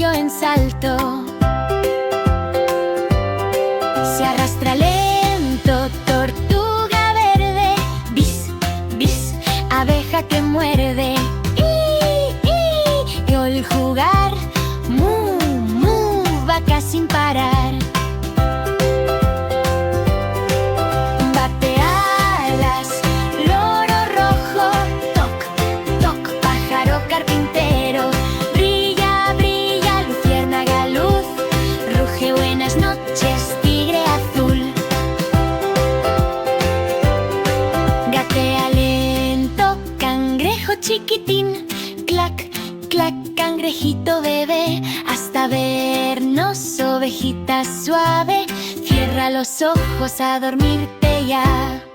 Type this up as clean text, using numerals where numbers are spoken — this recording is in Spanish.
caballo en salto. Se arrastra lento, tortuga verde. Bis, bis, abeja que muerde. Y al jugar, mu, mu, vaca sin parar. Bate alas, loro rojo. Toc, toc, pájaro carpintero. Brilla, brilla, luciérnaga luz. Ruge buenas noches, tigre azul. Gatea lento, cangrejo chiquitín. Clac, clac, cangrejito bebé. Hasta vernos, ovejita suave. Cierra los ojos a dormirte ya.